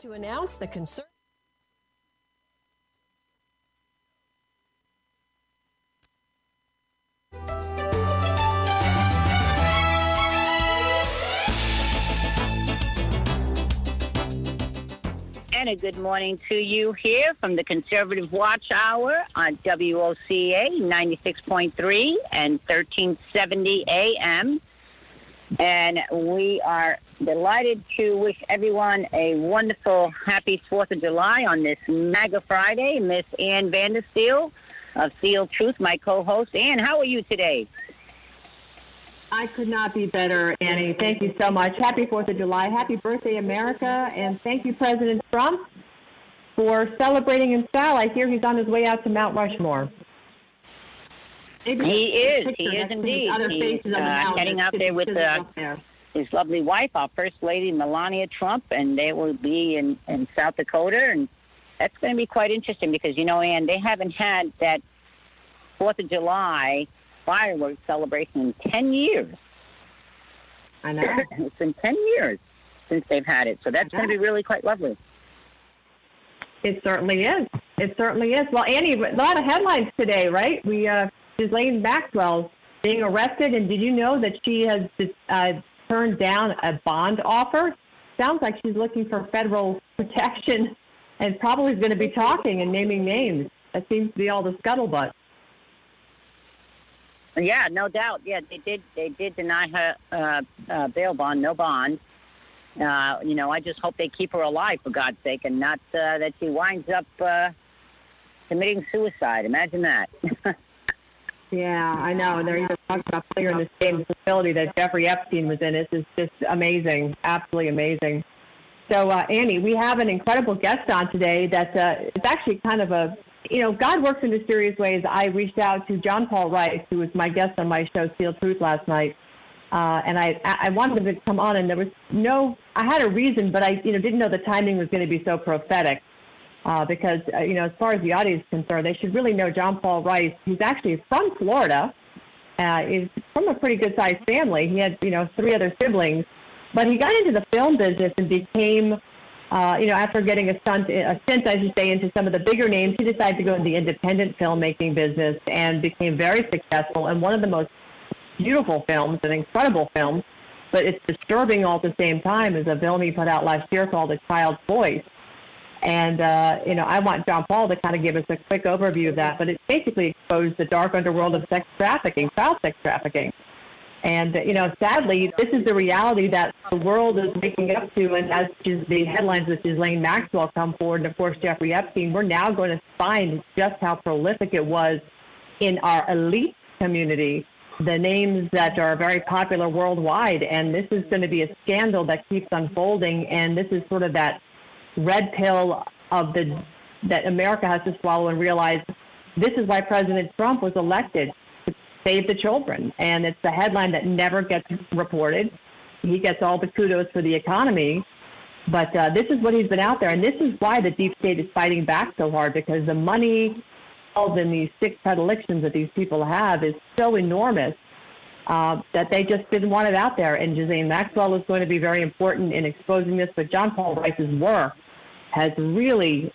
To announce the concern. And a good morning to you here from the Conservative Watch Hour on WOCA 96.3 and 1370 AM. And we are delighted to wish everyone a wonderful, happy 4th of July on this MAGA Friday. Miss Ann Vandersteel of Steel Truth, my co-host. Ann, how are you today? I could not be better, Annie. Thank you so much. Happy 4th of July. Happy birthday, America. And thank you, President Trump, for celebrating in style. I hear he's on his way out to Mount Rushmore. He is indeed. He's heading out there with his lovely wife, our First Lady, Melania Trump, and they will be in South Dakota. And that's going to be quite interesting because, Ann, they haven't had that 4th of July fireworks celebration in 10 years. I know. It's been 10 years since they've had it. So that's going to be really quite lovely. It certainly is. It certainly is. Well, Annie, a lot of headlines today, right? Ghislaine Maxwell being arrested, and did you know that she has turned down a bond offer? Sounds like she's looking for federal protection and probably is going to be talking and naming names. That seems to be all the scuttlebutt. Yeah, no doubt. Yeah, they did deny her bail bond, no bond. I just hope they keep her alive, for God's sake, and not that she winds up committing suicide. Imagine that. Yeah, I know. And they're even talking about putting her in the same facility that Jeffrey Epstein was in. This is just amazing, absolutely amazing. So, Annie, we have an incredible guest on today that it's actually kind of God works in mysterious ways. I reached out to John Paul Rice, who was my guest on my show, Steel Truth, last night. And I wanted him to come on, and there was I had a reason, but I didn't know the timing was going to be so prophetic. Because, as far as the audience is concerned, they should really know John Paul Rice. He's actually from Florida. He's from a pretty good-sized family. He had, 3 other siblings. But he got into the film business and became, after getting a stint, I should say, into some of the bigger names, he decided to go into the independent filmmaking business and became very successful. And one of the most beautiful films, an incredible film, but it's disturbing all at the same time, is a film he put out last year called A Child's Voice. And, I want John Paul to kind of give us a quick overview of that. But it basically exposed the dark underworld of sex trafficking, child sex trafficking. And, sadly, this is the reality that the world is waking up to. And as the headlines with Ghislaine Maxwell come forward, and, of course, Jeffrey Epstein, we're now going to find just how prolific it was in our elite community, the names that are very popular worldwide. And this is going to be a scandal that keeps unfolding. And this is sort of that red pill that America has to swallow and realize this is why President Trump was elected, to save the children. And it's a headline that never gets reported. He gets all the kudos for the economy, but this is what he's been out there. And this is why the deep state is fighting back so hard, because the money involved in these 6 predilections that these people have is so enormous that they just didn't want it out there. And Ghislaine Maxwell is going to be very important in exposing this, but John Paul Rice's work has really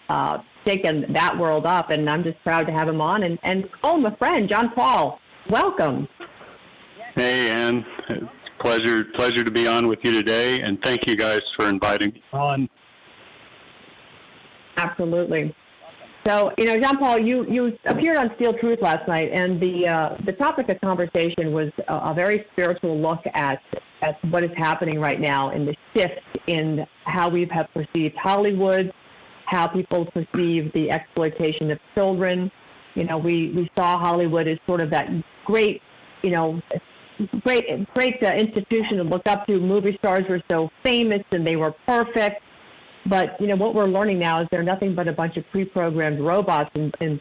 taken that world up, and I'm just proud to have him on and call him a friend. John Paul, welcome. Hey, Ann. It's a pleasure to be on with you today, and thank you guys for inviting me on. Absolutely. So, John Paul, you appeared on Steel Truth last night, and the topic of conversation was a very spiritual look at what is happening right now and the shift in how we have perceived Hollywood, how people perceive the exploitation of children. We saw Hollywood as sort of that great institution to look up to. Movie stars were so famous and they were perfect. But, what we're learning now is they're nothing but a bunch of pre-programmed robots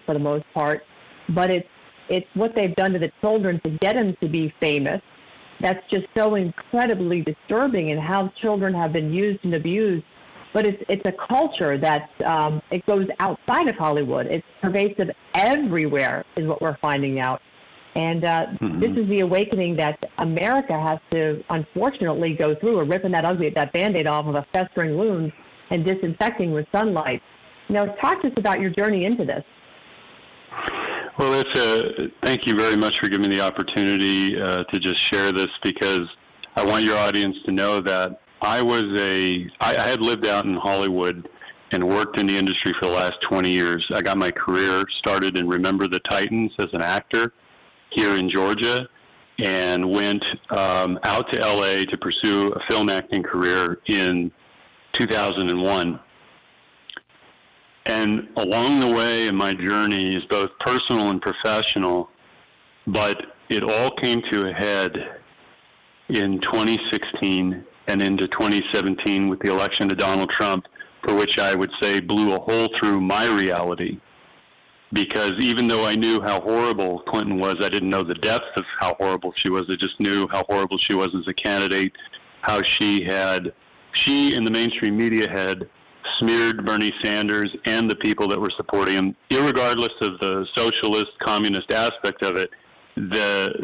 for the most part. But it's what they've done to the children to get them to be famous. That's just so incredibly disturbing, and how children have been used and abused. But it's a culture that it goes outside of Hollywood. It's pervasive everywhere is what we're finding out. And this is the awakening that America has to, unfortunately, go through. We're ripping that Band-Aid off of a festering wound. and disinfecting with sunlight. Talk to us about your journey into this. Well, thank you very much for giving me the opportunity to just share this, because I want your audience to know that I had lived out in Hollywood and worked in the industry for the last 20 years. I got my career started in Remember the Titans as an actor here in Georgia, and went out to LA to pursue a film acting career in 2001. And along the way in my journey is both personal and professional, but it all came to a head in 2016 and into 2017 with the election of Donald Trump, for which I would say blew a hole through my reality. Because even though I knew how horrible Clinton was, I didn't know the depth of how horrible she was. I just knew how horrible she was as a candidate, how she and the mainstream media had smeared Bernie Sanders and the people that were supporting him. Irregardless of the socialist, communist aspect of it,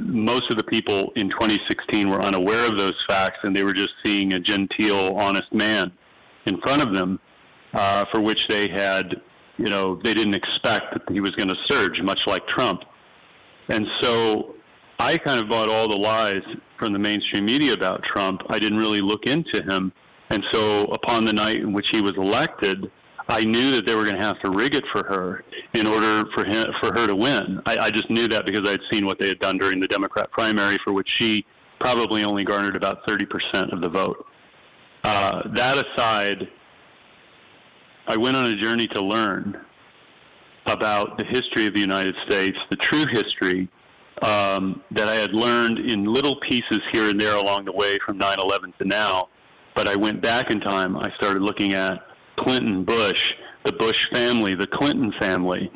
most of the people in 2016 were unaware of those facts, and they were just seeing a genteel, honest man in front of them, for which they had, they didn't expect that he was going to surge, much like Trump. And so I kind of bought all the lies from the mainstream media about Trump. I didn't really look into him. And so upon the night in which he was elected, I knew that they were going to have to rig it for her in order for her to win. I just knew that because I'd seen what they had done during the Democrat primary, for which she probably only garnered about 30% of the vote. That aside, I went on a journey to learn about the history of the United States, the true history that I had learned in little pieces here and there along the way from 9/11 to now. But I went back in time. I started looking at Clinton, Bush, the Bush family, the Clinton family,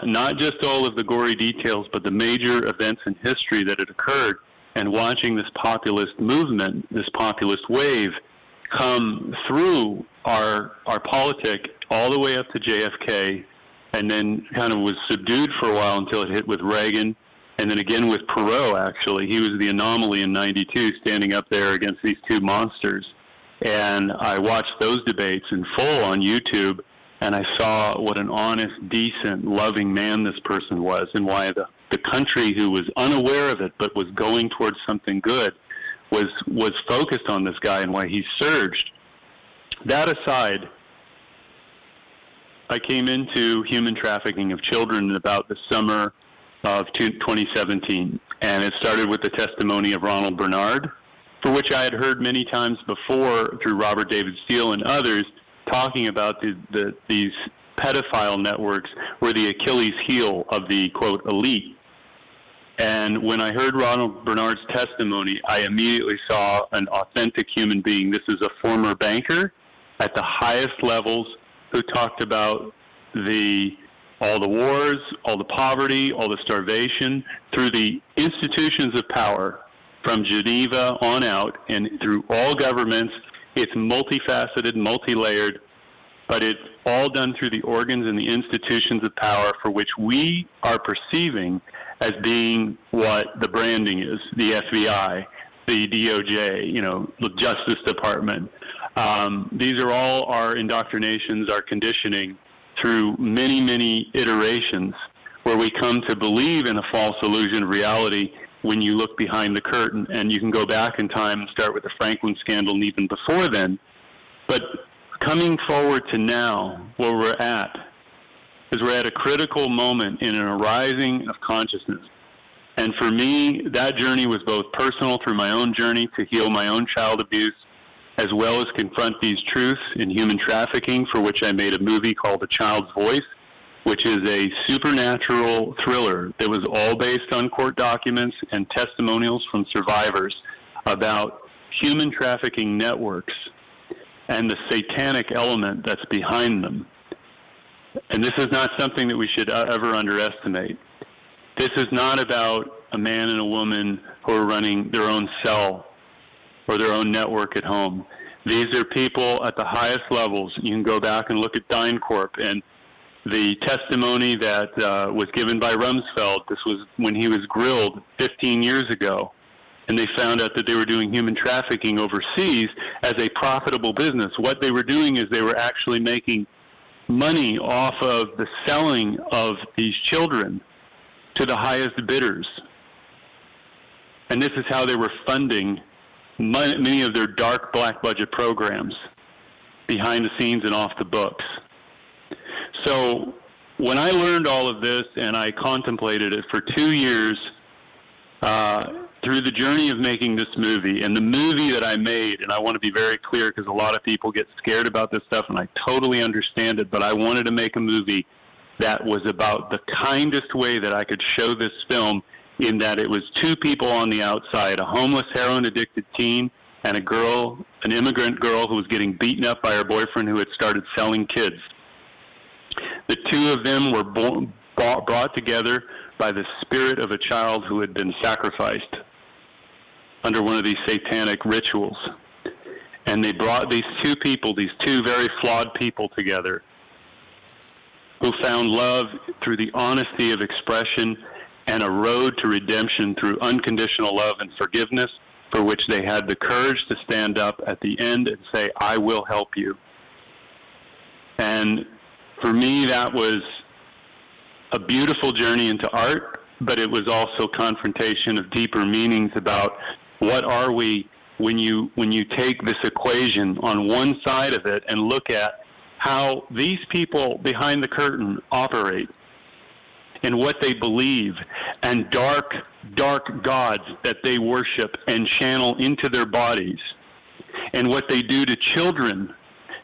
not just all of the gory details, but the major events in history that had occurred, and watching this populist movement, this populist wave, come through our politic all the way up to JFK, and then kind of was subdued for a while until it hit with Reagan, and then again with Perot, actually. He was the anomaly in 92, standing up there against these two monsters. And I watched those debates in full on YouTube, and I saw what an honest, decent, loving man this person was, and why the country, who was unaware of it but was going towards something good, was focused on this guy, and why he surged. That aside, I came into human trafficking of children in about the summer of 2017, and it started with the testimony of Ronald Bernard, for which I had heard many times before through Robert David Steele and others, talking about these pedophile networks were the Achilles heel of the, quote, elite. And when I heard Ronald Bernard's testimony, I immediately saw an authentic human being. This is a former banker at the highest levels who talked about all the wars, all the poverty, all the starvation, through the institutions of power, from Geneva on out, and through all governments. It's multifaceted, multi-layered, but it's all done through the organs and the institutions of power, for which we are perceiving as being what the branding is: the FBI, the DOJ, the Justice Department. These are all our indoctrinations, our conditioning, through many, many iterations, where we come to believe in a false illusion of reality when you look behind the curtain. And you can go back in time and start with the Franklin scandal, and even before then. But coming forward to now, where we're at, is we're at a critical moment in an arising of consciousness. And for me, that journey was both personal, through my own journey to heal my own child abuse, as well as confront these truths in human trafficking, for which I made a movie called A Child's Voice, which is a supernatural thriller that was all based on court documents and testimonials from survivors about human trafficking networks and the satanic element that's behind them. And this is not something that we should ever underestimate. This is not about a man and a woman who are running their own cell or their own network at home. These are people at the highest levels. You can go back and look at DynCorp and the testimony that was given by Rumsfeld. This was when he was grilled 15 years ago. and they found out that they were doing human trafficking overseas as a profitable business. What they were doing is they were actually making money off of the selling of these children to the highest bidders. And this is how they were funding many of their dark black budget programs behind the scenes and off the books. So when I learned all of this and I contemplated it for 2 years through the journey of making this movie, and the movie that I made, and I want to be very clear because a lot of people get scared about this stuff, and I totally understand it, but I wanted to make a movie that was about the kindest way that I could show this film, in that it was two people on the outside, a homeless, heroin-addicted teen and a girl, an immigrant girl who was getting beaten up by her boyfriend who had started selling kids. The two of them were brought together by the spirit of a child who had been sacrificed under one of these satanic rituals. And they brought these two people, these two very flawed people together, who found love through the honesty of expression and a road to redemption through unconditional love and forgiveness, for which they had the courage to stand up at the end and say, I will help you. And for me, that was a beautiful journey into art, but it was also confrontation of deeper meanings about what are we when you take this equation on one side of it and look at how these people behind the curtain operate and what they believe, and dark gods that they worship and channel into their bodies, and what they do to children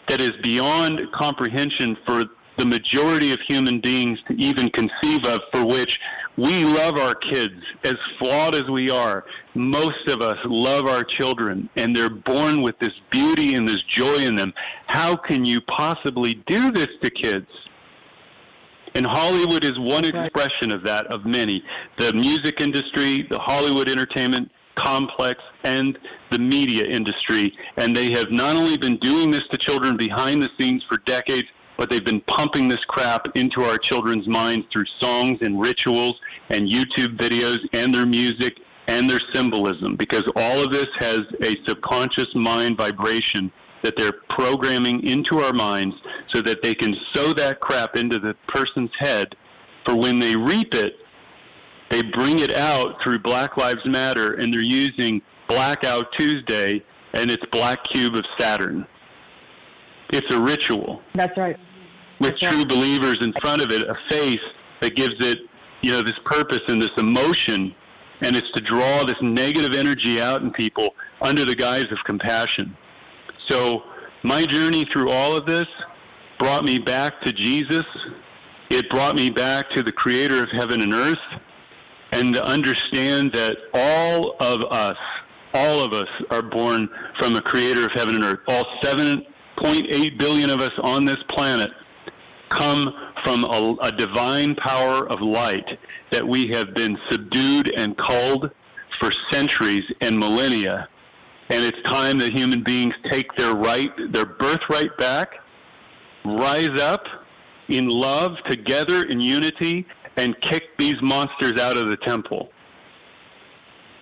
that is beyond comprehension for the majority of human beings to even conceive of, for which we love our kids, as flawed as we are. Most of us love our children, and they're born with this beauty and this joy in them. How can you possibly do this to kids? And Hollywood is one expression of that, of many. The music industry, the Hollywood entertainment complex, and the media industry. And they have not only been doing this to children behind the scenes for decades, but they've been pumping this crap into our children's minds through songs and rituals and YouTube videos and their music and their symbolism, because all of this has a subconscious mind vibration that they're programming into our minds so that they can sow that crap into the person's head, for when they reap it, they bring it out through Black Lives Matter, and they're using Blackout Tuesday and its black cube of Saturn. It's a ritual. That's right. With true believers in front of it, a face that gives it, this purpose and this emotion, and it's to draw this negative energy out in people under the guise of compassion. So my journey through all of this brought me back to Jesus. It brought me back to the creator of heaven and earth, and to understand that all of us are born from a creator of heaven and earth. All 7.8 billion of us on this planet come from a divine power of light that we have been subdued and culled for centuries and millennia. And it's time that human beings take their birthright back, rise up in love, together in unity, and kick these monsters out of the temple.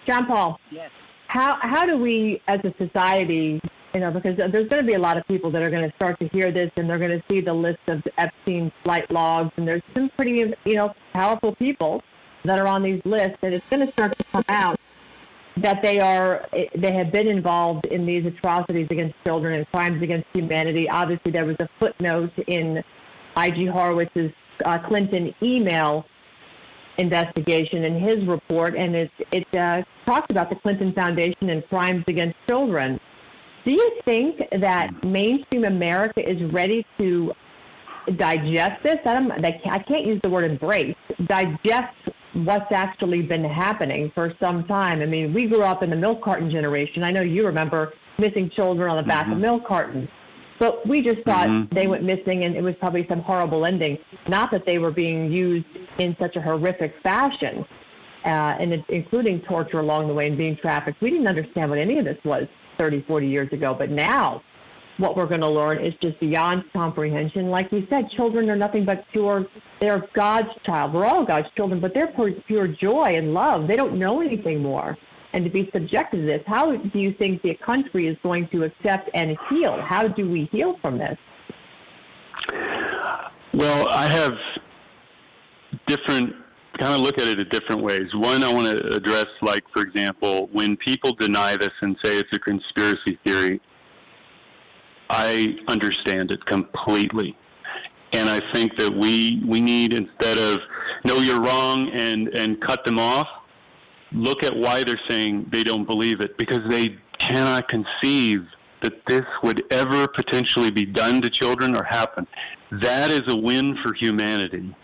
John Paul, Yes. how do we as a society, because there's going to be a lot of people that are going to start to hear this, and they're going to see the list of Epstein's flight logs, and there's some pretty, powerful people that are on these lists, and it's going to start to come out that they have been involved in these atrocities against children and crimes against humanity. Obviously, there was a footnote in I.G. Horowitz's Clinton email investigation in his report, and it talks about the Clinton Foundation and crimes against children. Do you think that mainstream America is ready to digest this? I can't use the word embrace. Digest what's actually been happening for some time. I mean, we grew up in the milk carton generation. I know you remember missing children on the back of milk cartons. But we just thought they went missing, and it was probably some horrible ending. Not that they were being used in such a horrific fashion, and including torture along the way and being trafficked. We didn't understand what any of this was 30, 40 years ago. But now what we're going to learn is just beyond comprehension. Like you said, children are nothing but they're God's child. We're all God's children, but they're pure joy and love. They don't know anything more. and to be subjected to this. How do you think the country is going to accept and heal? How do we heal from this? Well, I have kind of look at it in different ways. One, I want to address, like, for example, when people deny this and say it's a conspiracy theory, I understand it completely. And I think that we need, instead of, no, you're wrong, and cut them off, look at why they're saying they don't believe it, because they cannot conceive that this would ever potentially be done to children or happen. That is a win for humanity.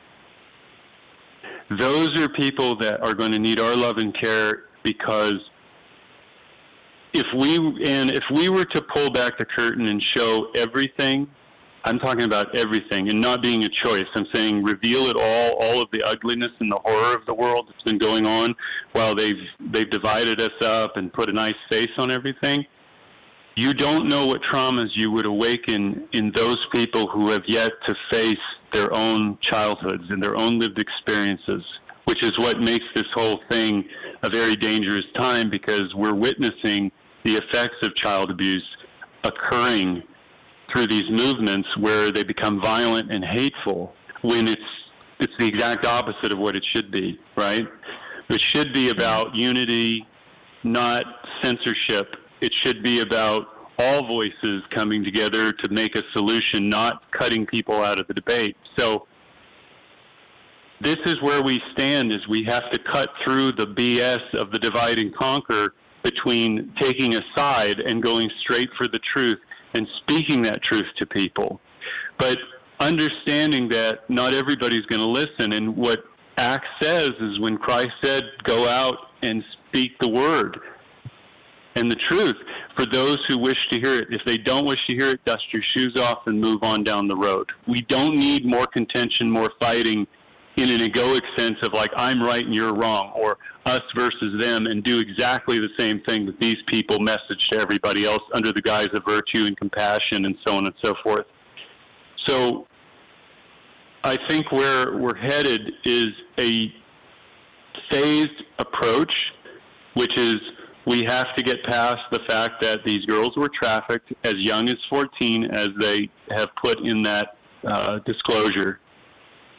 Those are people that are going to need our love and care, because if we were to pull back the curtain and show everything, I'm talking about everything, and not being a choice. I'm saying reveal it all of the ugliness and the horror of the world that's been going on while they've divided us up and put a nice face on everything. You don't know what traumas you would awaken in those people who have yet to face their own childhoods and their own lived experiences, which is what makes this whole thing a very dangerous time, because we're witnessing the effects of child abuse occurring through these movements where they become violent and hateful, when it's the exact opposite of what it should be, right? It should be about unity, not censorship. It should be about all voices coming together to make a solution, not cutting people out of the debate. So this is where we stand, is we have to cut through the BS of the divide and conquer between taking a side and going straight for the truth and speaking that truth to people. But understanding that not everybody's going to listen. And what Acts says is, when Christ said, go out and speak the word and the truth for those who wish to hear it. If they don't wish to hear it, dust your shoes off and move on down the road. We don't need more contention, more fighting in an egoic sense of, like, I'm right and you're wrong, or us versus them, and do exactly the same thing that these people message to everybody else under the guise of virtue and compassion and so on and so forth. So I think where we're headed is a phased approach, which is, we have to get past the fact that these girls were trafficked as young as 14, as they have put in that disclosure.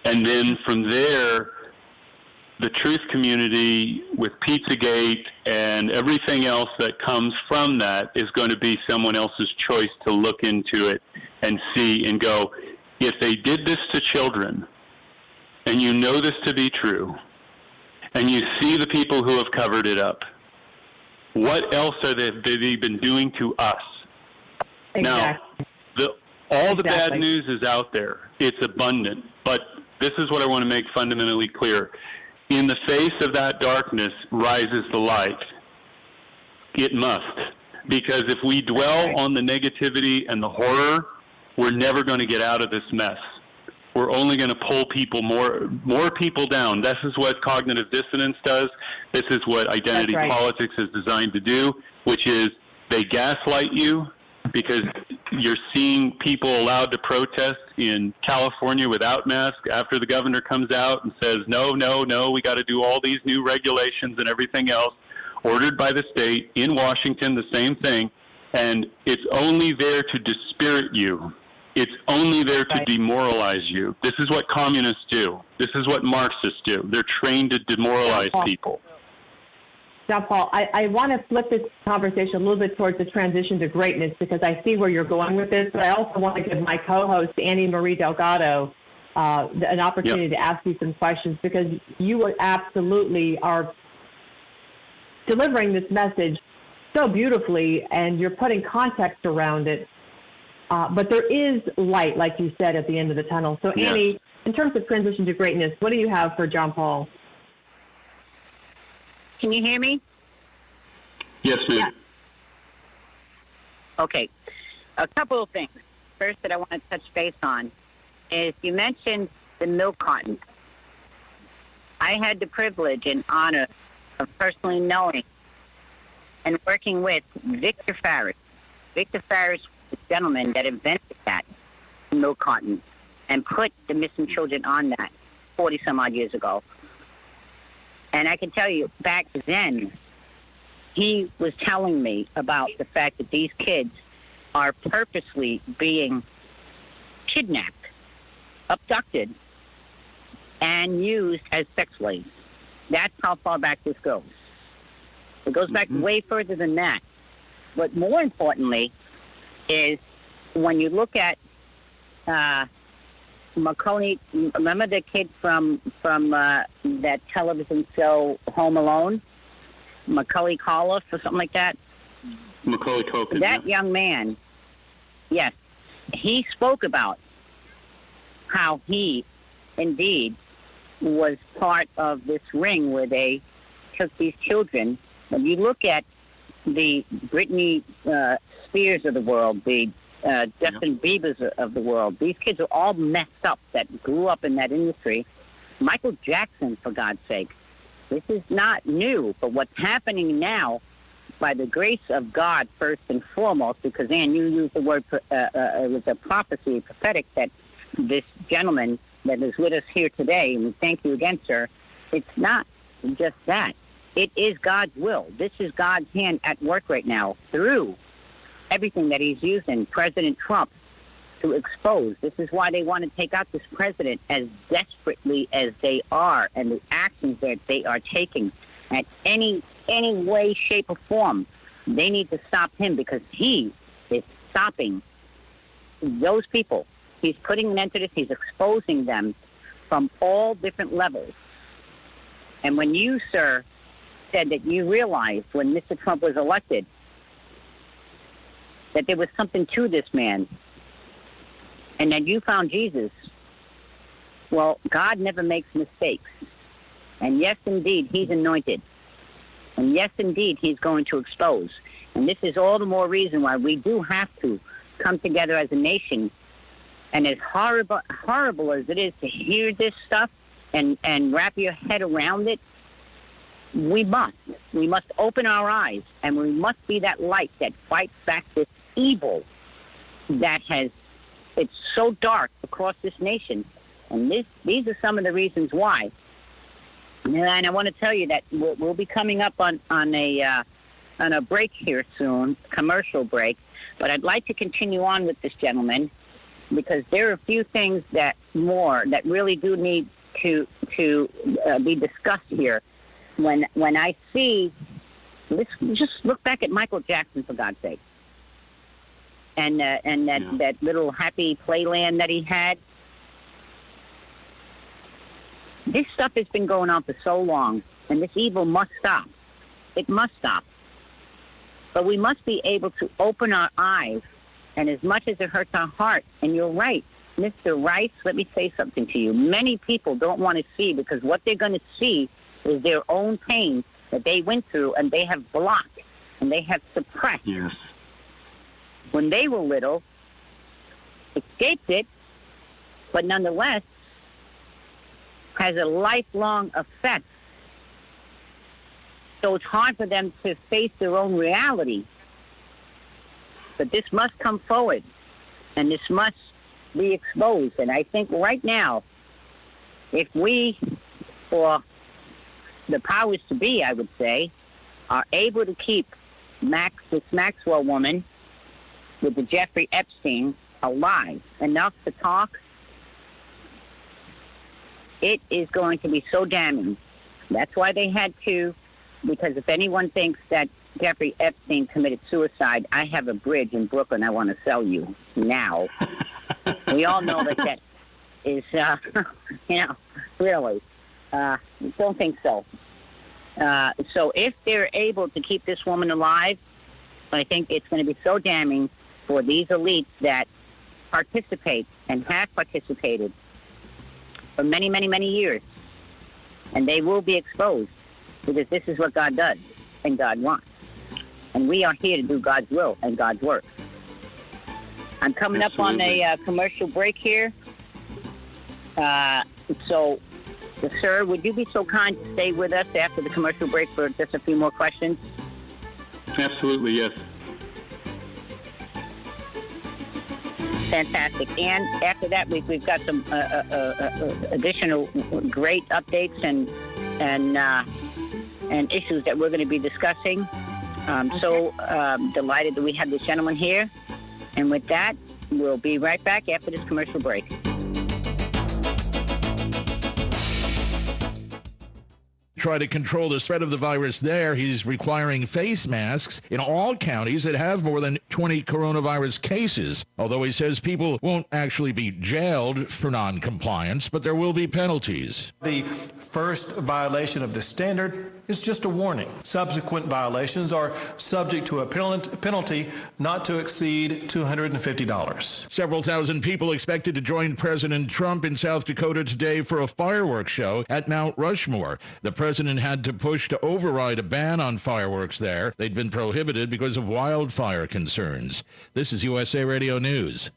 And then from there, the truth community with Pizzagate and everything else that comes from that is going to be someone else's choice to look into it and see and go, if they did this to children, and you know this to be true, and you see the people who have covered it up, what else have they been doing to us? Exactly. Now, all the bad news is out there. It's abundant. But this is what I want to make fundamentally clear. In the face of that darkness rises the light. It must. Because if we dwell on the negativity and the horror, we're never going to get out of this mess. We're only going to pull people more people down. This is what cognitive dissonance does. This is what identity politics is designed to do, which is they gaslight you, because you're seeing people allowed to protest in California without masks after the governor comes out and says, no, we got to do all these new regulations and everything else, ordered by the state. In Washington, the same thing. And it's only there to dispirit you. It's only there to demoralize you. This is what communists do. This is what Marxists do. They're trained to demoralize people. Now, Paul, I want to flip this conversation a little bit towards the transition to greatness, because I see where you're going with this, but I also want to give my co-host, Annie Marie Delgado, an opportunity to ask you some questions, because you absolutely are delivering this message so beautifully, and you're putting context around it. But there is light, like you said, at the end of the tunnel. So, Annie, in terms of transition to greatness, what do you have for John Paul? Can you hear me? Yes, ma'am. Yeah. Okay. A couple of things. First that I want to touch base on is, you mentioned the milk carton. I had the privilege and honor of personally knowing and working with Victor Farris. Victor Farris was the gentleman that invented that milk carton and put the missing children on that 40-some-odd years ago. And I can tell you, back then, he was telling me about the fact that these kids are purposely being kidnapped, abducted, and used as sex slaves. That's how far back this goes. It goes back way further than that. But more importantly is when you look at Macaulay, remember the kid from that television show Home Alone? Macaulay Culkin or something like that? Macaulay Culkin. That young man, yes, he spoke about how he indeed was part of this ring where they took these children. When you look at the Britney Spears of the world, the Justin Bieber's of the world, these kids are all messed up that grew up in that industry. Michael Jackson, for God's sake. This is not new, but what's happening now, by the grace of God, first and foremost, because, Ann, you used the word, it was a prophecy, prophetic, that this gentleman that is with us here today, and we thank you again, sir, it's not just that. It is God's will. This is God's hand at work right now through everything that he's using President Trump to expose. This is why they want to take out this president as desperately as they are, and the actions that they are taking at any way, shape, or form. They need to stop him because he is stopping those people. He's putting an end to this. He's exposing them from all different levels. And when you, sir, said that you realized when Mr. Trump was elected that there was something to this man and that you found Jesus, well, God never makes mistakes. And yes, indeed, he's anointed. And yes, indeed, he's going to expose. And this is all the more reason why we do have to come together as a nation. And as horrible as it is to hear this stuff and wrap your head around it, we must open our eyes, and we must be that light that fights back this evil that it's so dark across this nation. And these are some of the reasons why. And I want to tell you that we'll be coming up on a break here soon, commercial break. But I'd like to continue on with this gentleman because there are a few things that really do need to be discussed here. When I see, let's just look back at Michael Jackson, for God's sake, and that little happy playland that he had. This stuff has been going on for so long, and this evil must stop. It must stop. But we must be able to open our eyes, and as much as it hurts our heart, and you're right, Mr. Rice, let me say something to you. Many people don't want to see because what they're going to see is their own pain that they went through and they have blocked and they have suppressed. Yes. When they were little, escaped it, but nonetheless has a lifelong effect. So it's hard for them to face their own reality. But this must come forward, and this must be exposed. And I think right now, if we, or the powers to be, I would say, are able to keep this Maxwell woman with the Jeffrey Epstein alive enough to talk, it is going to be so damning. That's why they had to, because if anyone thinks that Jeffrey Epstein committed suicide, I have a bridge in Brooklyn I want to sell you now. We all know that is, really. Don't think so. So if they're able to keep this woman alive, I think it's going to be so damning for these elites that participate and have participated for many, many, many years. And they will be exposed because this is what God does and God wants. And we are here to do God's will and God's work. I'm coming Absolutely. Up on a commercial break here. So, sir, would you be so kind to stay with us after the commercial break for just a few more questions? Absolutely, yes. Fantastic. And after that, we've got some additional great updates and issues that we're going to be discussing. So delighted that we have this gentleman here. And with that, we'll be right back after this commercial break. Try to control the spread of the virus there. He's requiring face masks in all counties that have more than 20 coronavirus cases, although he says people won't actually be jailed for non-compliance, but there will be penalties. The first violation of the standard is just a warning. Subsequent violations are subject to a penalty not to exceed $250. Several thousand people expected to join President Trump in South Dakota today for a fireworks show at Mount Rushmore. The president had to push to override a ban on fireworks there. They'd been prohibited because of wildfire concerns. This is USA Radio News.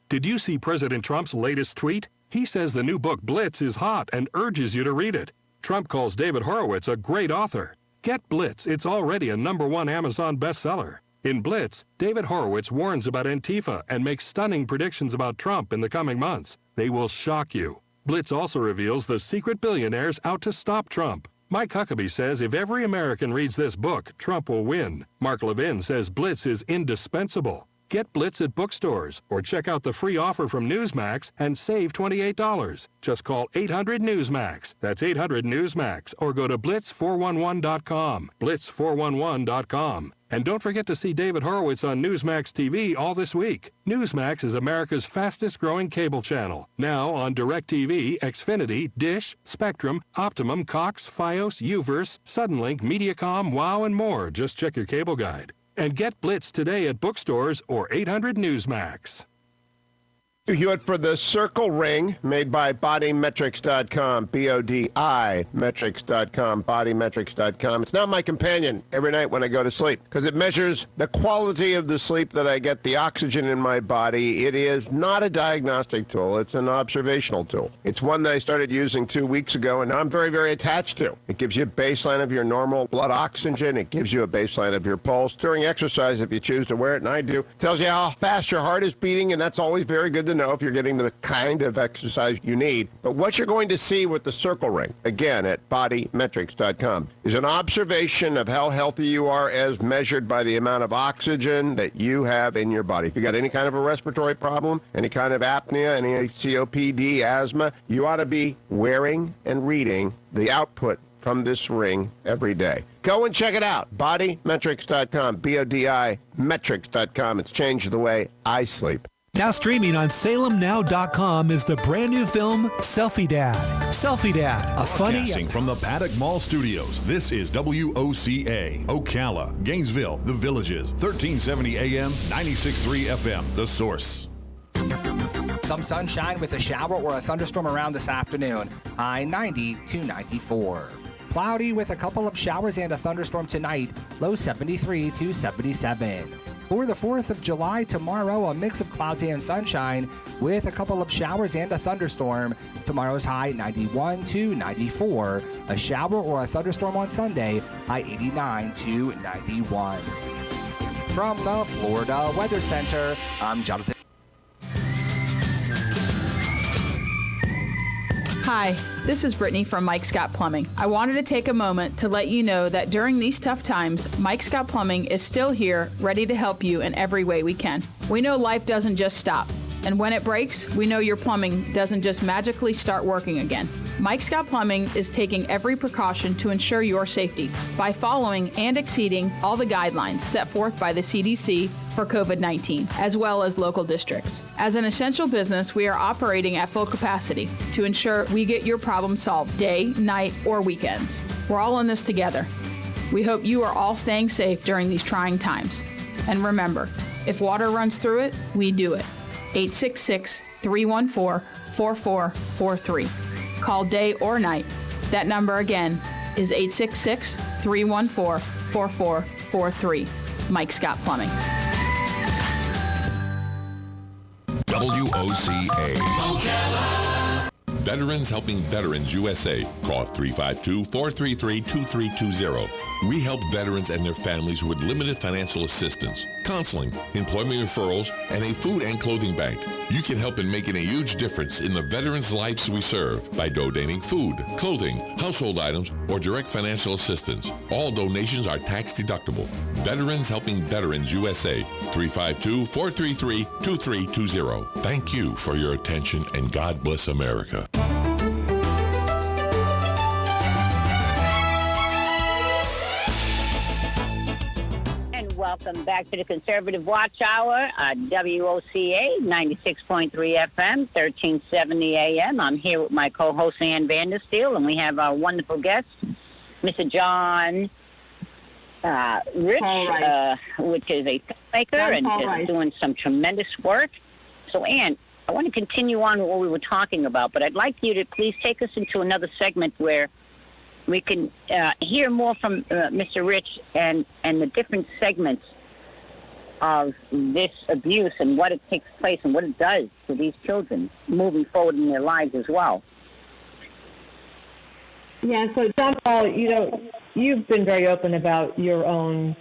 Did you see President Trump's latest tweet? He says the new book Blitz is hot and urges you to read it. Trump calls David Horowitz a great author. Get Blitz. It's already a #1 Amazon bestseller. In Blitz, David Horowitz warns about Antifa and makes stunning predictions about Trump in the coming months. They will shock you. Blitz also reveals the secret billionaires out to stop Trump. Mike Huckabee says if every American reads this book, Trump will win. Mark Levin says Blitz is indispensable. Get Blitz at bookstores or check out the free offer from Newsmax and save $28. Just call 800-NEWSMAX. That's 800-NEWSMAX or go to blitz411.com. Blitz411.com. And don't forget to see David Horowitz on Newsmax TV all this week. Newsmax is America's fastest-growing cable channel. Now on DirecTV, Xfinity, Dish, Spectrum, Optimum, Cox, Fios, Uverse, Suddenlink, Mediacom, WOW, and more. Just check your cable guide. And get Blitz today at bookstores or 800-NEWSMAX. Hewitt for the circle ring made by bodymetrics.com, BODI metrics.com, bodymetrics.com. It's now my companion every night when I go to sleep because it measures the quality of the sleep that I get, the oxygen in my body. It is not a diagnostic tool. It's an observational tool. It's one that I started using 2 weeks ago, and I'm very, very attached to. It gives you a baseline of your normal blood oxygen. It gives you a baseline of your pulse. During exercise, if you choose to wear it, and I do, it tells you how fast your heart is beating, and that's always very good to know if you're getting the kind of exercise you need. But what you're going to see with the circle ring, again at bodymetrics.com, is an observation of how healthy you are as measured by the amount of oxygen that you have in your body. If you got any kind of a respiratory problem, any kind of apnea, any COPD, asthma, you ought to be wearing and reading the output from this ring every day. Go and check it out. Bodymetrics.com, BODI metrics.com. It's changed the way I sleep. Now streaming on SalemNow.com is the brand new film Selfie Dad. Selfie Dad, a funny... Broadcasting from the Paddock Mall Studios, this is WOCA, Ocala, Gainesville, The Villages, 1370 AM, 96.3 FM, The Source. Some sunshine with a shower or a thunderstorm around this afternoon. High 90 to 94. Cloudy with a couple of showers and a thunderstorm tonight. Low 73 to 77. For the 4th of July, tomorrow, a mix of clouds and sunshine with a couple of showers and a thunderstorm. Tomorrow's high 91 to 94. A shower or a thunderstorm on Sunday, high 89 to 91. From the Florida Weather Center, I'm Jonathan. Hi, this is Brittany from Mike Scott Plumbing. I wanted to take a moment to let you know that during these tough times, Mike Scott Plumbing is still here, ready to help you in every way we can. We know life doesn't just stop, and when it breaks, we know your plumbing doesn't just magically start working again. Mike Scott Plumbing is taking every precaution to ensure your safety by following and exceeding all the guidelines set forth by the CDC for COVID-19, as well as local districts. As an essential business, we are operating at full capacity to ensure we get your problem solved day, night, or weekends. We're all in this together. We hope you are all staying safe during these trying times. And remember, if water runs through it, we do it. 866-314-4443. Call day or night. That number again is 866-314-4443. Mike Scott Plumbing. WOCA. Veterans Helping Veterans USA. Call 352-433-2320. We help veterans and their families with limited financial assistance, counseling, employment referrals, and a food and clothing bank. You can help in making a huge difference in the veterans' lives we serve by donating food, clothing, household items, or direct financial assistance. All donations are tax deductible. Veterans Helping Veterans USA. 352-433-2320. Thank you for your attention, and God bless America. Welcome back to the Conservative Watch Hour, WOCA 96.3 FM, 1370 AM. I'm here with my co-host, Ann Vandersteel, and we have our wonderful guest, Mr. John Rich, which is a filmmaker and is doing some tremendous work. So, Ann, I want to continue on with what we were talking about, but I'd like you to please take us into another segment where we can hear more from Mr. Rich and the different segments of this abuse and what it takes place and what it does to these children moving forward in their lives as well. Yeah, so John Paul, you've been very open about your own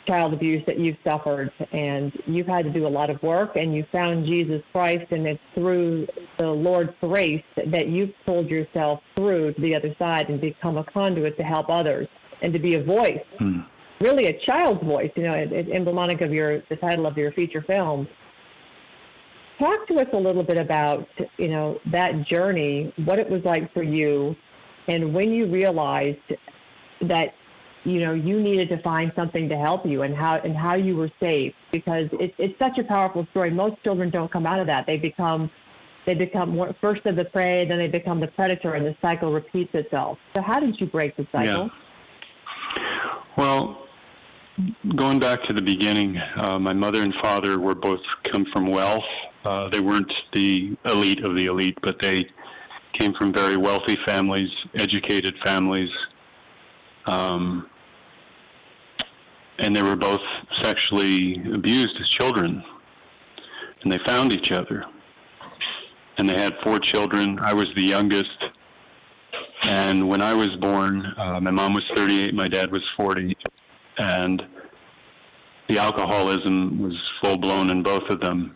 child abuse that you've suffered, and you've had to do a lot of work, and you found Jesus Christ, and it's through the Lord's grace that you've pulled yourself through to the other side and become a conduit to help others and to be a voice, really a child's voice, emblematic of the title of your feature film. Talk to us a little bit about, that journey, what it was like for you, and when you realized that you needed to find something to help you, and how you were saved, because it's such a powerful story. Most children don't come out of that. They become first of the prey, then they become the predator, and the cycle repeats itself. So how did you break the cycle? Yeah. Well, going back to the beginning, my mother and father were both come from wealth. They weren't the elite of the elite, but they came from very wealthy families, educated families. And they were both sexually abused as children. And they found each other. And they had 4 children. I was the youngest. And when I was born, my mom was 38, my dad was 40. And the alcoholism was full-blown in both of them.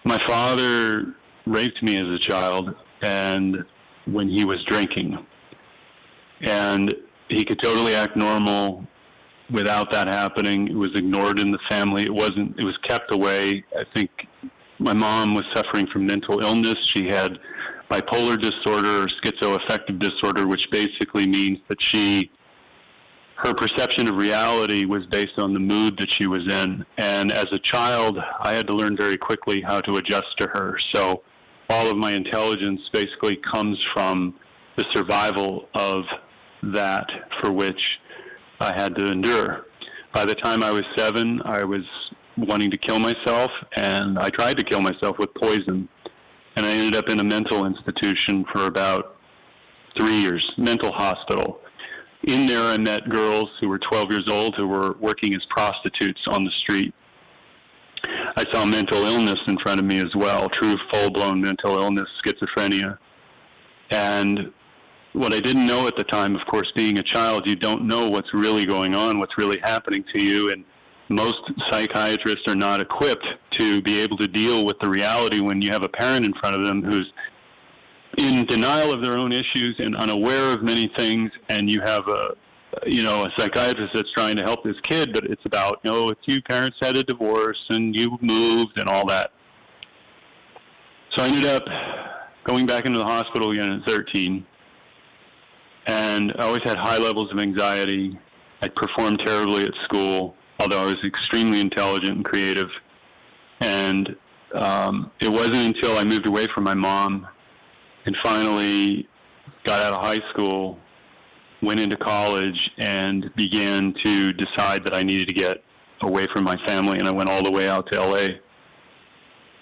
My father raped me as a child, and when he was drinking. And he could totally act normal without that happening. It was ignored in the family. It was kept away. I think my mom was suffering from mental illness. She had bipolar disorder or schizoaffective disorder, which basically means that her perception of reality was based on the mood that she was in. And as a child, I had to learn very quickly how to adjust to her. So all of my intelligence basically comes from the survival of that for which I had to endure. By the time I was 7, I was wanting to kill myself, and I tried to kill myself with poison. And I ended up in a mental institution for about 3 years, mental hospital. In there, I met girls who were 12 years old who were working as prostitutes on the street. I saw mental illness in front of me as well, true full-blown mental illness, schizophrenia. And what I didn't know at the time, of course, being a child, you don't know what's really going on, what's really happening to you, and most psychiatrists are not equipped to be able to deal with the reality when you have a parent in front of them who's in denial of their own issues and unaware of many things, and you have a psychiatrist that's trying to help this kid, but it's about, it's you parents had a divorce and you moved and all that. So I ended up going back into the hospital again at 13. And I always had high levels of anxiety. I performed terribly at school, although I was extremely intelligent and creative. And it wasn't until I moved away from my mom and finally got out of high school, went into college, and began to decide that I needed to get away from my family, and I went all the way out to L.A.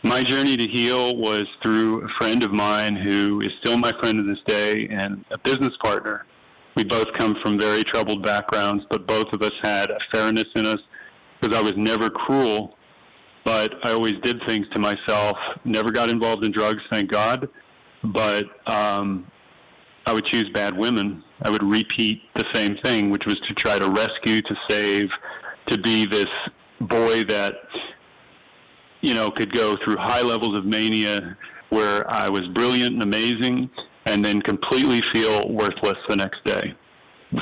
My journey to heal was through a friend of mine who is still my friend to this day and a business partner. We both come from very troubled backgrounds, but both of us had a fairness in us because I was never cruel, but I always did things to myself, never got involved in drugs, thank God, but I would choose bad women. I would repeat the same thing, which was to try to rescue, to save, to be this boy that, could go through high levels of mania where I was brilliant and amazing and then completely feel worthless the next day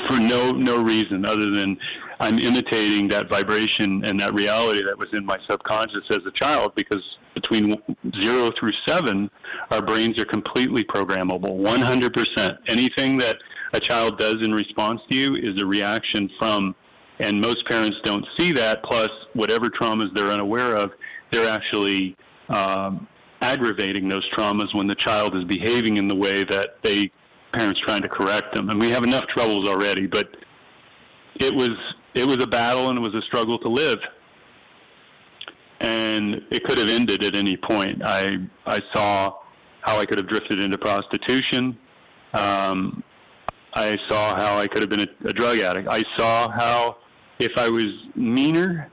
for no reason other than I'm imitating that vibration and that reality that was in my subconscious as a child, because between 0 through 7, our brains are completely programmable, 100%. Anything that a child does in response to you is a reaction from, and most parents don't see that, plus whatever traumas they're unaware of, they're actually aggravating those traumas when the child is behaving in the way that parents trying to correct them. And we have enough troubles already, but it was a battle and it was a struggle to live. And it could have ended at any point. I saw how I could have drifted into prostitution. I saw how I could have been a drug addict. I saw how if I was meaner,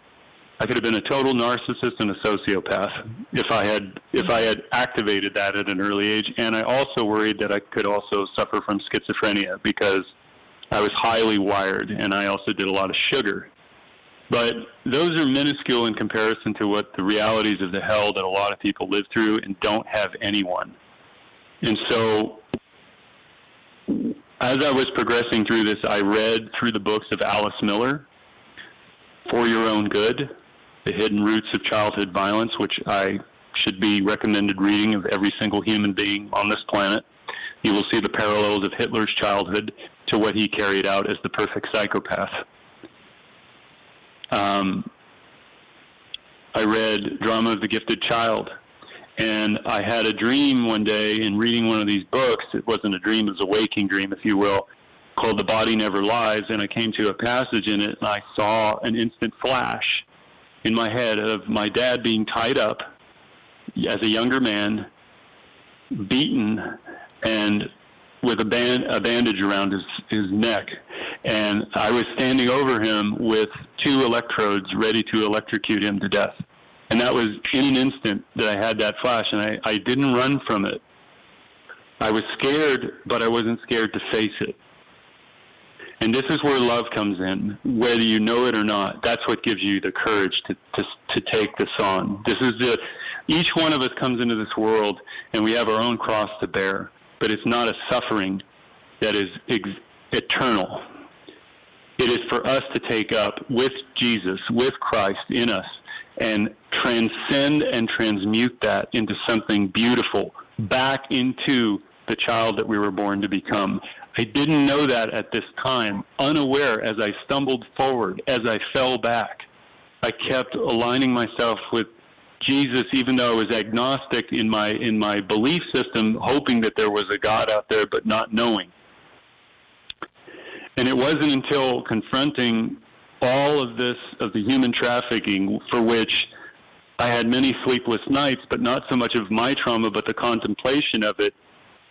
I could have been a total narcissist and a sociopath if I had activated that at an early age. And I also worried that I could also suffer from schizophrenia because I was highly wired and I also did a lot of sugar. But those are minuscule in comparison to what the realities of the hell that a lot of people live through and don't have anyone. And so as I was progressing through this, I read through the books of Alice Miller, For Your Own Good, The Hidden Roots of Childhood Violence, which I should be recommended reading of every single human being on this planet. You will see the parallels of Hitler's childhood to what he carried out as the perfect psychopath. I read Drama of the Gifted Child, and I had a dream one day in reading one of these books. It wasn't a dream, it was a waking dream, if you will, called The Body Never Lies, and I came to a passage in it, and I saw an instant flash in my head of my dad being tied up as a younger man, beaten, and with a bandage around his neck. And I was standing over him with 2 electrodes ready to electrocute him to death. And that was in an instant that I had that flash, and I didn't run from it. I was scared, but I wasn't scared to face it. And this is where love comes in, whether you know it or not. That's what gives you the courage to take this on. Each one of us comes into this world, and we have our own cross to bear, but it's not a suffering that is eternal. It is for us to take up with Jesus, with Christ in us, and transcend and transmute that into something beautiful, back into the child that we were born to become. I didn't know that at this time, unaware as I stumbled forward, as I fell back. I kept aligning myself with Jesus, even though I was agnostic in my belief system, hoping that there was a God out there, but not knowing. And it wasn't until confronting all of this, of the human trafficking, for which I had many sleepless nights, but not so much of my trauma, but the contemplation of it.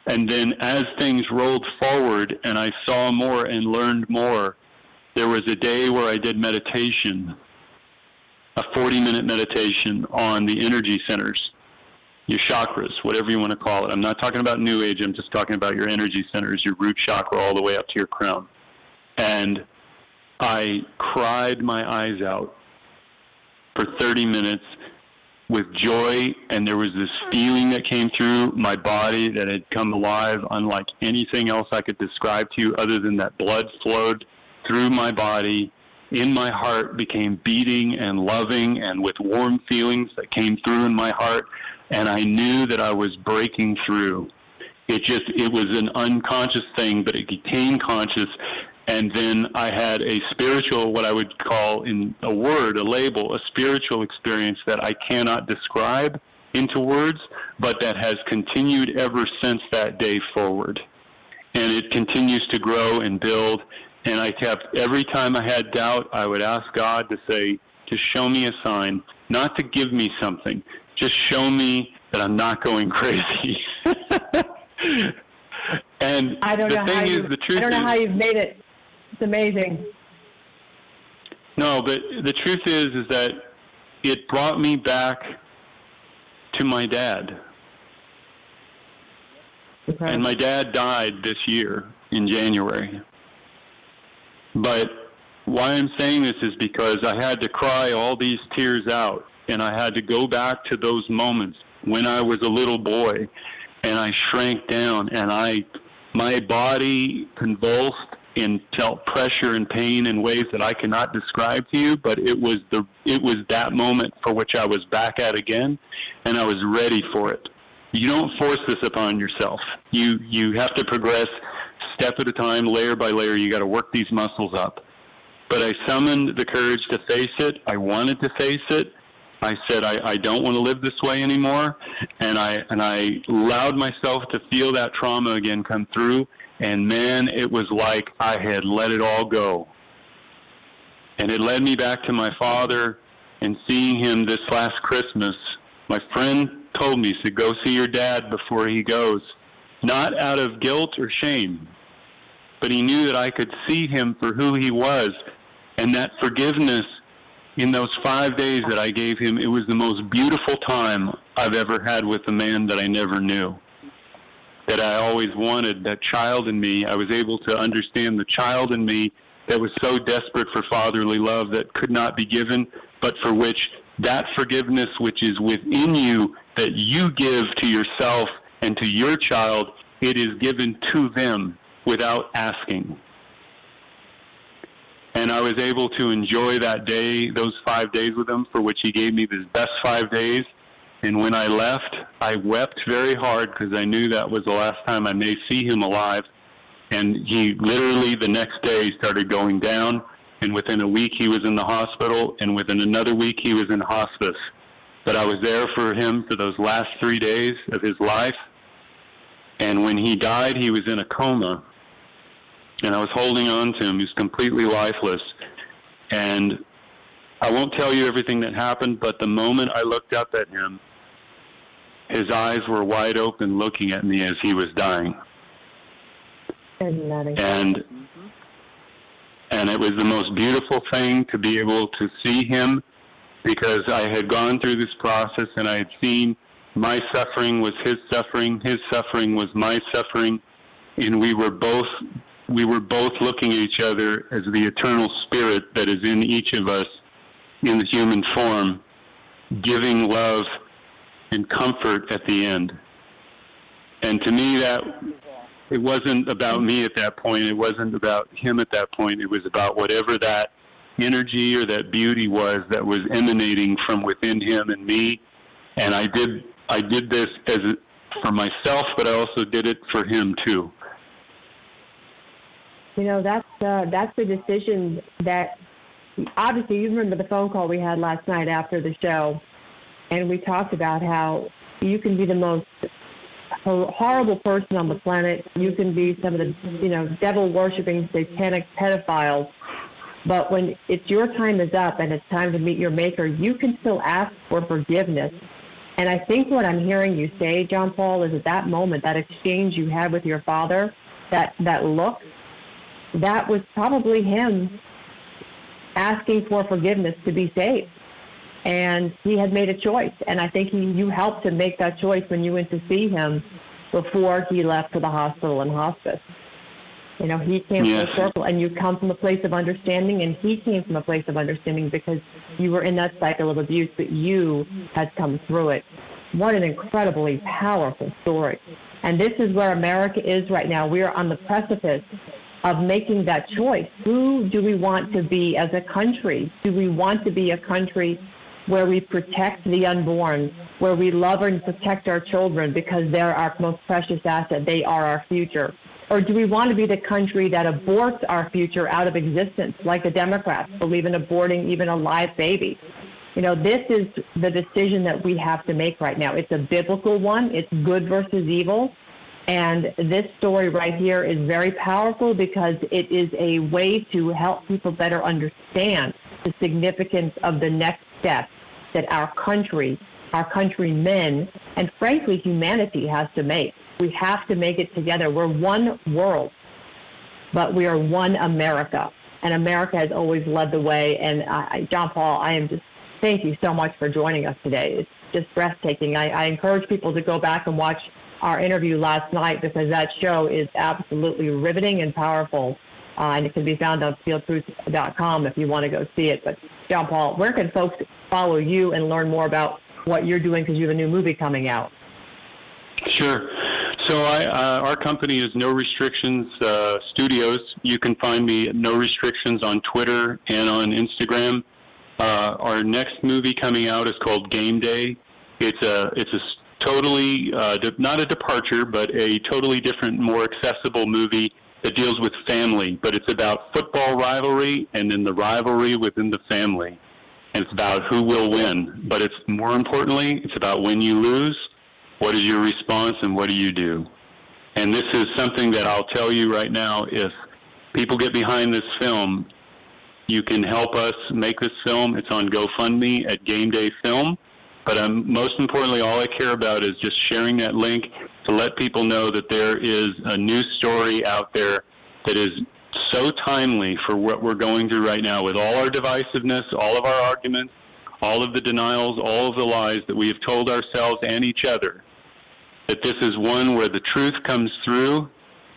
And then as things rolled forward and I saw more and learned more, there was a day where I did meditation, a 40-minute meditation on the energy centers, your chakras, whatever you want to call it. I'm not talking about New Age. I'm just talking about your energy centers, your root chakra all the way up to your crown. And I cried my eyes out for 30 minutes with joy, and there was this feeling that came through my body that had come alive unlike anything else I could describe to you, other than that blood flowed through my body, in my heart became beating and loving, and with warm feelings that came through in my heart, and I knew that I was breaking through. It was an unconscious thing, but it became conscious. And then I had a spiritual, what I would call in a word, a label, a spiritual experience that I cannot describe into words, but that has continued ever since that day forward. And it continues to grow and build. And I kept, every time I had doubt, I would ask God to show me a sign, not to give me something, just show me that I'm not going crazy. And I don't know how you've made it. It's amazing. No, but the truth is that it brought me back to my dad. And my dad died this year in January. But why I'm saying this is because I had to cry all these tears out, and I had to go back to those moments when I was a little boy, and I shrank down, and my body convulsed and felt pressure and pain in ways that I cannot describe to you, but it was that moment for which I was back at again, and I was ready for it. You don't force this upon yourself. You have to progress step at a time, layer by layer. You got to work these muscles up. But I summoned the courage to face it. I wanted to face it. I said, I don't want to live this way anymore. And I allowed myself to feel that trauma again come through. And man, it was like I had let it all go. And it led me back to my father, and seeing him this last Christmas. My friend told me, he said, go see your dad before he goes. Not out of guilt or shame, but he knew that I could see him for who he was. And that forgiveness in those 5 days that I gave him, it was the most beautiful time I've ever had with a man that I never knew. That I always wanted, that child in me. I was able to understand the child in me that was so desperate for fatherly love that could not be given, but for which that forgiveness which is within you, that you give to yourself and to your child, it is given to them without asking. And I was able to enjoy that day, those 5 days with him, for which he gave me his best 5 days. And when I left, I wept very hard because I knew that was the last time I may see him alive. And he literally the next day started going down, and within a week he was in the hospital, and within another week he was in hospice. But I was there for him for those last 3 days of his life. And when he died, he was in a coma. And I was holding on to him. He was completely lifeless. And I won't tell you everything that happened, but the moment I looked up at him, his eyes were wide open looking at me as he was dying. And it was the most beautiful thing to be able to see him, because I had gone through this process and I had seen my suffering was his suffering was my suffering, and we were both looking at each other as the eternal spirit that is in each of us in the human form, giving love and comfort at the end. And to me, that it wasn't about me at that point. It wasn't about him at that point. It was about whatever that energy or that beauty was that was emanating from within him and me. And I did this for myself, but I also did it for him too. You know, that's the decision that, obviously, you remember the phone call we had last night after the show, and we talked about how you can be the most horrible person on the planet. You can be some of the, devil-worshipping satanic pedophiles, but when it's your time is up and it's time to meet your maker, you can still ask for forgiveness. And I think what I'm hearing you say, John Paul, is at that moment, that exchange you had with your father, that look, that was probably him asking for forgiveness to be saved. And he had made a choice. And I think you helped him make that choice when you went to see him before he left for the hospital and hospice. You know, he came full circle, and you come from a place of understanding, and he came from a place of understanding because you were in that cycle of abuse, but you had come through it. What an incredibly powerful story. And this is where America is right now. We are on the precipice of making that choice. Who do we want to be as a country? Do we want to be a country where we protect the unborn, where we love and protect our children because they're our most precious asset, they are our future? Or do we want to be the country that aborts our future out of existence, like the Democrats believe in aborting even a live baby? You know, this is the decision that we have to make right now. It's a biblical one. It's good versus evil. And this story right here is very powerful because it is a way to help people better understand the significance of the next step that our countrymen, and frankly humanity has to make. We have to make it together. We're one world, but we are one America. And America has always led the way. And John Paul, thank you so much for joining us today. It's just breathtaking. I encourage people to go back and watch our interview last night, because that show is absolutely riveting and powerful. And it can be found on fieldtruth.com if you want to go see it. But John Paul, where can folks follow you and learn more about what you're doing, because you have a new movie coming out? Sure. So our company is No Restrictions Studios. You can find me at No Restrictions on Twitter and on Instagram. Our next movie coming out is called Game Day. It's a totally, not a departure, but a totally different, more accessible movie that deals with family. But it's about football rivalry and then the rivalry within the family. And it's about who will win. But it's more importantly, it's about when you lose, what is your response and what do you do? And this is something that I'll tell you right now, if people get behind this film, you can help us make this film. It's on GoFundMe at Game Day Film. But most importantly, all I care about is just sharing that link to let people know that there is a new story out there that is so timely for what we're going through right now with all our divisiveness, all of our arguments, all of the denials, all of the lies that we have told ourselves and each other, that this is one where the truth comes through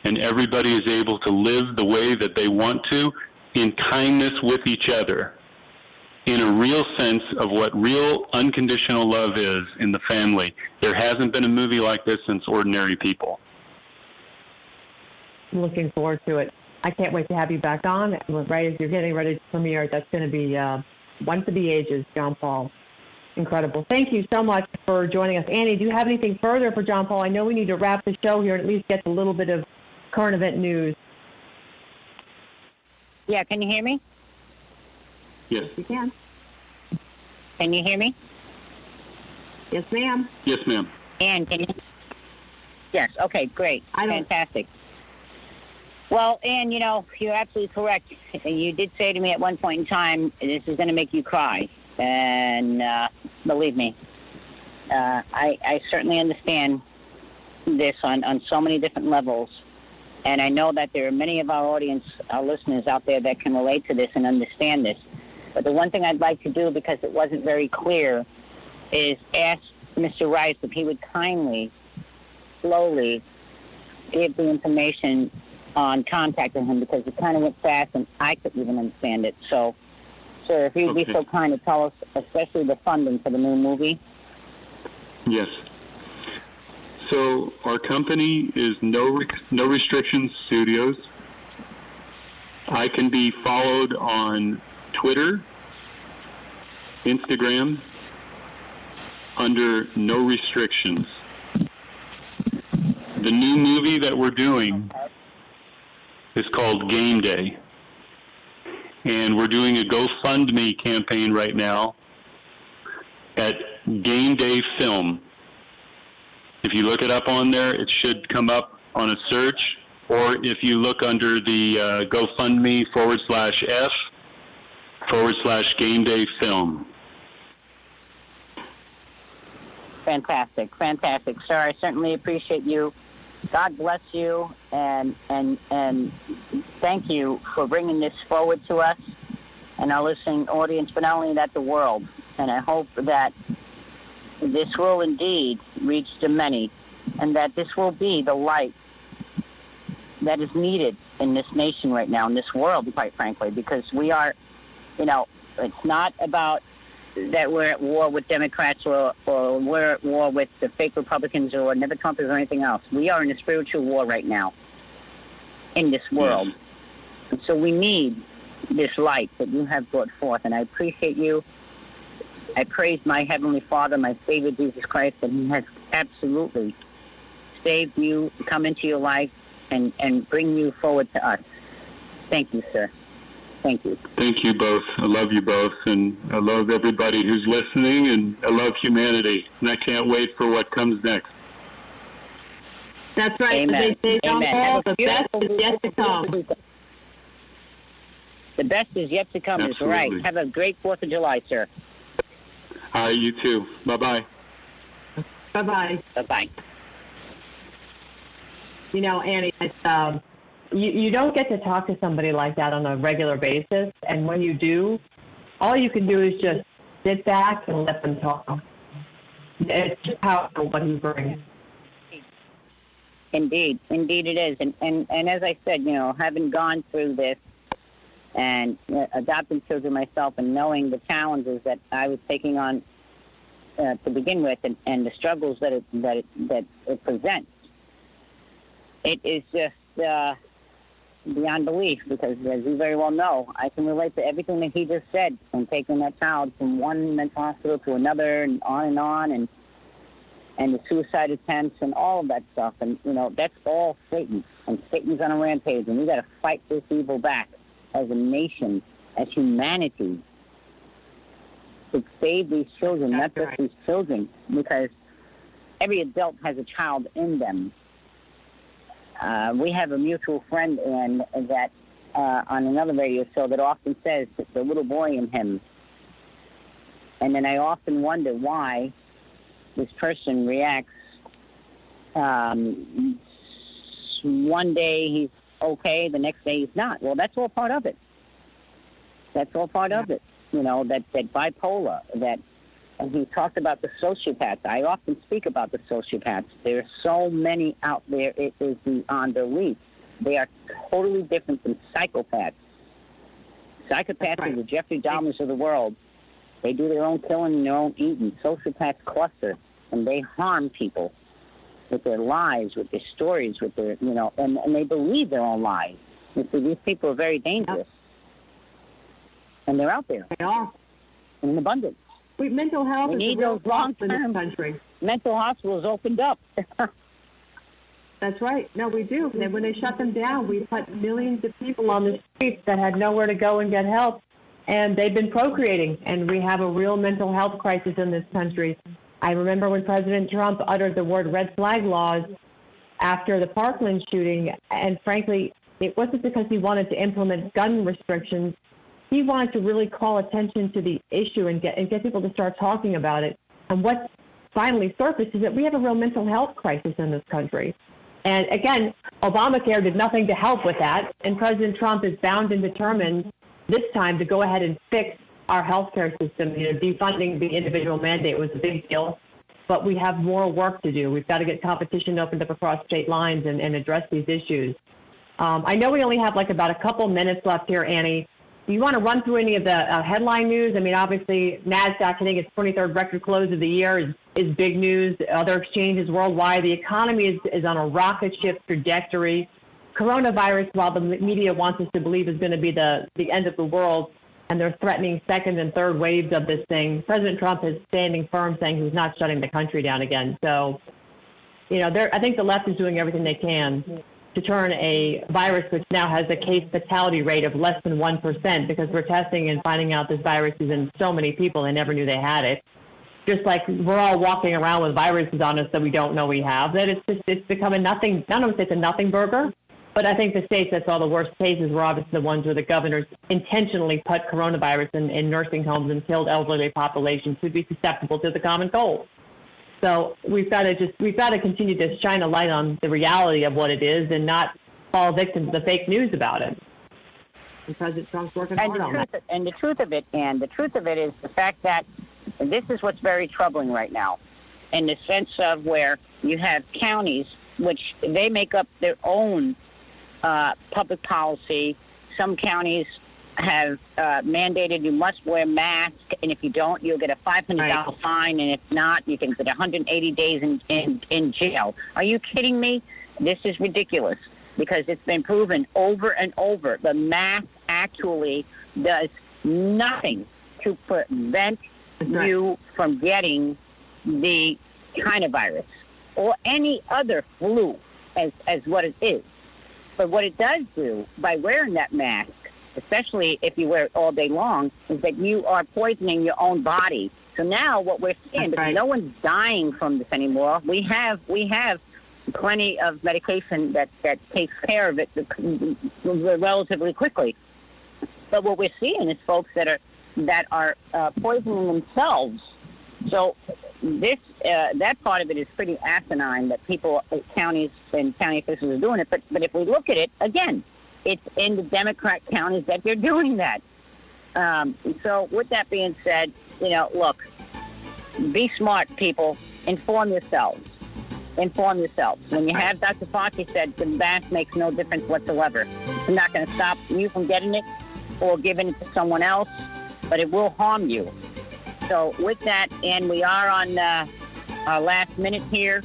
and everybody is able to live the way that they want to in kindness with each other, in a real sense of what real unconditional love is in the family. There hasn't been a movie like this since Ordinary People. I'm looking forward to it. I can't wait to have you back on. Right as you're getting ready to premiere, that's going to be one for the ages, John Paul. Incredible. Thank you so much for joining us. Annie, do you have anything further for John Paul? I know we need to wrap the show here and at least get a little bit of current event news. Yeah, can you hear me? Yes. You can. Can you hear me? Yes, ma'am. Yes, ma'am. Ann, can you? Yes, okay, great. Fantastic. Well, Ann, you're absolutely correct. You did say to me at one point in time, this is going to make you cry. And believe me, I certainly understand this on so many different levels. And I know that there are many of our audience, our listeners out there that can relate to this and understand this. But the one thing I'd like to do, because it wasn't very clear, is ask Mr. Rice if he would kindly, slowly give the information on contacting him, because it kind of went fast and I couldn't even understand it. So, sir, if you'd be so kind to tell us, especially the funding for the new movie. Yes. So our company is No Restrictions Studios. I can be followed on Twitter, Instagram, under No Restrictions. The new movie that we're doing is called Game Day. And we're doing a GoFundMe campaign right now at Game Day Film. If you look it up on there, it should come up on a search. Or if you look under the GoFundMe /F/Game Day Film. Fantastic, fantastic. Sir, I certainly appreciate you. God bless you, and thank you for bringing this forward to us and our listening audience, but not only that, the world. And I hope that this will indeed reach the many, and that this will be the light that is needed in this nation right now, in this world, quite frankly, because we are, it's not about that we're at war with Democrats or we're at war with the fake Republicans or never Trumpers or anything else. We are in a spiritual war right now in this world. Yes. And so we need this light that you have brought forth, and I appreciate you. I praise my Heavenly Father, my Savior, Jesus Christ, that He has absolutely saved you, come into your life, and bring you forward to us. Thank you, sir. Thank you. Thank you both. I love you both, and I love everybody who's listening, and I love humanity, and I can't wait for what comes next. That's right. Amen. Amen. The best is yet to come. The best is yet to come. Absolutely. Is right. Have a great 4th of July, sir. All right, you too. Bye-bye. Bye-bye. Bye-bye. Annie, it's, you don't get to talk to somebody like that on a regular basis, and when you do, all you can do is just sit back and let them talk. It's just powerful what he brings. Indeed it is. And as I said, having gone through this and adopting children myself and knowing the challenges that I was taking on to begin with and the struggles that it presents, it is just beyond belief, because as you very well know, I can relate to everything that he just said, from taking that child from one mental hospital to another and on and the suicide attempts and all of that stuff. And, that's all Satan. And Satan's on a rampage, and we got to fight this evil back as a nation, as humanity, to save these children, not just these children, because every adult has a child in them. We have a mutual friend, and that on another radio show, that often says that the little boy in him. And then I often wonder why this person reacts. One day he's okay, the next day he's not. Well, that's all part of it. That's all part of it. That bipolar, and he talked about the sociopaths. I often speak about the sociopaths. There are so many out there, it is beyond belief. They are totally different than psychopaths. Psychopaths are the Jeffrey Dahmers of the world. They do their own killing and their own eating. Sociopaths cluster, and they harm people with their lives, with their stories, with their, and they believe their own lies. You see, these people are very dangerous. And they're out there. They are. In abundance. Mental health we need those long-term country. Mental hospitals opened up. That's right. No, we do. And when they shut them down, we put millions of people on the streets that had nowhere to go and get help. And they've been procreating. And we have a real mental health crisis in this country. I remember when President Trump uttered the word red flag laws after the Parkland shooting. And frankly, it wasn't because he wanted to implement gun restrictions. He wanted to really call attention to the issue and get people to start talking about it. And what finally surfaced is that we have a real mental health crisis in this country. And again, Obamacare did nothing to help with that. And President Trump is bound and determined this time to go ahead and fix our healthcare system. Defunding the individual mandate was a big deal, but we have more work to do. We've got to get competition opened up across state lines and address these issues. I know we only have about a couple minutes left here, Annie. Do you want to run through any of the headline news? I mean, obviously, NASDAQ hitting its 23rd record close of the year is big news. Other exchanges worldwide, the economy is on a rocket ship trajectory. Coronavirus, while the media wants us to believe is going to be the end of the world, and they're threatening second and third waves of this thing, President Trump is standing firm, saying he's not shutting the country down again. So, I think the left is doing everything they can to turn a virus which now has a case fatality rate of less than 1%, because we're testing and finding out this virus is in so many people they never knew they had it. Just like we're all walking around with viruses on us that we don't know we have, that it's become a nothing, I don't know if it's a nothing burger, but I think the states that saw the worst cases were obviously the ones where the governors intentionally put coronavirus in nursing homes and killed elderly populations who'd be susceptible to the common cold. So we've got to continue to shine a light on the reality of what it is and not fall victim to the fake news about it. And President Trump's working hard on that. And the truth of it is the fact that this is what's very troubling right now, in the sense of where you have counties which they make up their own public policy. Some counties have mandated you must wear masks, and if you don't, you'll get a $500 fine, and if not, you can get 180 days in jail. Are you kidding me? This is ridiculous, because it's been proven over and over. The mask actually does nothing to prevent you from getting the China virus or any other flu as what it is. But what it does do by wearing that mask, especially if you wear it all day long, is that you are poisoning your own body. So now what we're seeing, because no one's dying from this anymore, we have plenty of medication that takes care of it relatively quickly. But what we're seeing is folks that are poisoning themselves. So this that part of it is pretty asinine that people, counties and county officials are doing it. But if we look at it again, it's in the Democrat counties that they're doing that. So with that being said, look, be smart, people. Inform yourselves. inform yourself. When you have Dr. Fauci said the mask makes no difference whatsoever. It's not going to stop you from getting it or giving it to someone else, but it will harm you. So with that, and we are on our last minute here,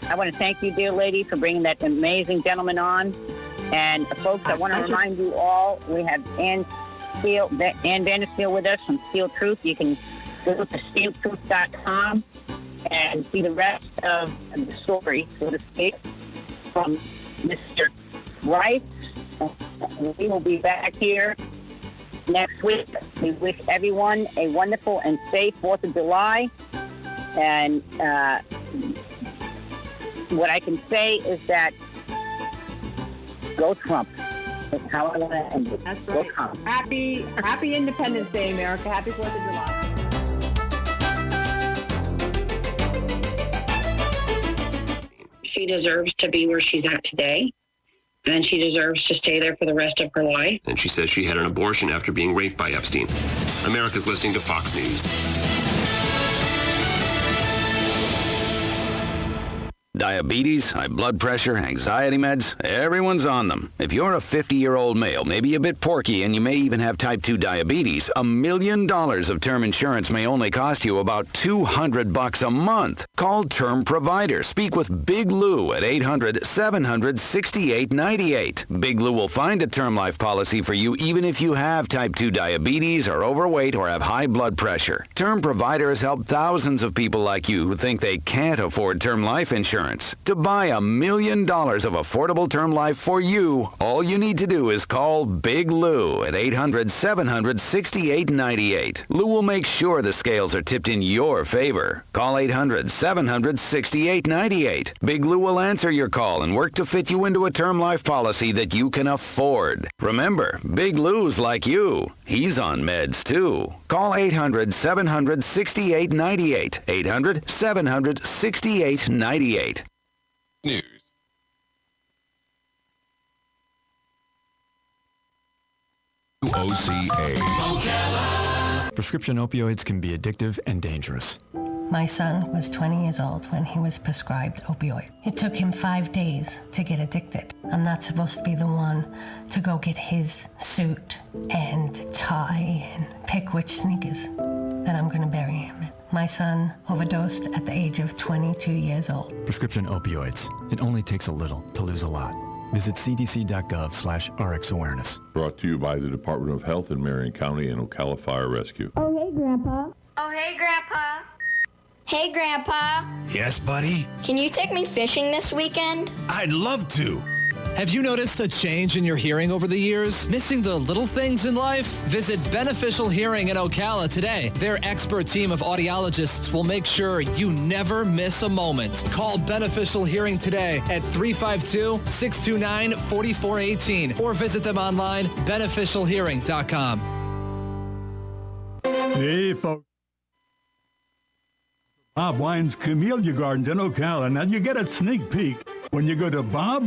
I want to thank you, dear lady, for bringing that amazing gentleman on. And folks, I want to remind you all, we have Ann Vandersteel with us from Steel Truth. You can go to steeltruth.com and see the rest of the story, so to speak, from Mr. Rice. We will be back here next week. We wish everyone a wonderful and safe 4th of July. And what I can say is that go Trump. That's how I want to end it. That's Go right. Trump. Happy Independence Day, America. Happy 4th of July. She deserves to be where she's at today, and she deserves to stay there for the rest of her life. And she says she had an abortion after being raped by Epstein. America's listening to Fox News. Diabetes, high blood pressure, anxiety meds, everyone's on them. If you're a 50-year-old male, maybe a bit porky, and you may even have type 2 diabetes, $1 million of term insurance may only cost you about $200 a month. Call Term Provider. Speak with Big Lou at 800-700-6898. Big Lou will find a term life policy for you even if you have type 2 diabetes, are overweight, or have high blood pressure. Term Provider has helped thousands of people like you who think they can't afford term life insurance. To buy $1 million of affordable term life for you, all you need to do is call Big Lou at 800-700-6898. Lou will make sure the scales are tipped in your favor. Call 800-700-6898. Big Lou will answer your call and work to fit you into a term life policy that you can afford. Remember, Big Lou's like you. He's on meds too. Call 800-700-6898. 800-700-6898. News. WOCA. Prescription opioids can be addictive and dangerous. My son was 20 years old when he was prescribed opioid. It took him 5 days to get addicted. I'm not supposed to be the one to go get his suit and tie and pick which sneakers that I'm going to bury him in. My son overdosed at the age of 22 years old. Prescription opioids. It only takes a little to lose a lot. Visit cdc.gov/RX awareness. Brought to you by the Department of Health in Marion County and Ocala Fire Rescue. Oh, hey, Grandpa. Oh, hey, Grandpa. Hey, Grandpa. Yes, buddy? Can you take me fishing this weekend? I'd love to. Have you noticed a change in your hearing over the years? Missing the little things in life? Visit Beneficial Hearing in Ocala today. Their expert team of audiologists will make sure you never miss a moment. Call Beneficial Hearing today at 352-629-4418 or visit them online, beneficialhearing.com. Hey, folks. Bob Wine's Camellia Gardens in Ocala. Now, you get a sneak peek when you go to Bob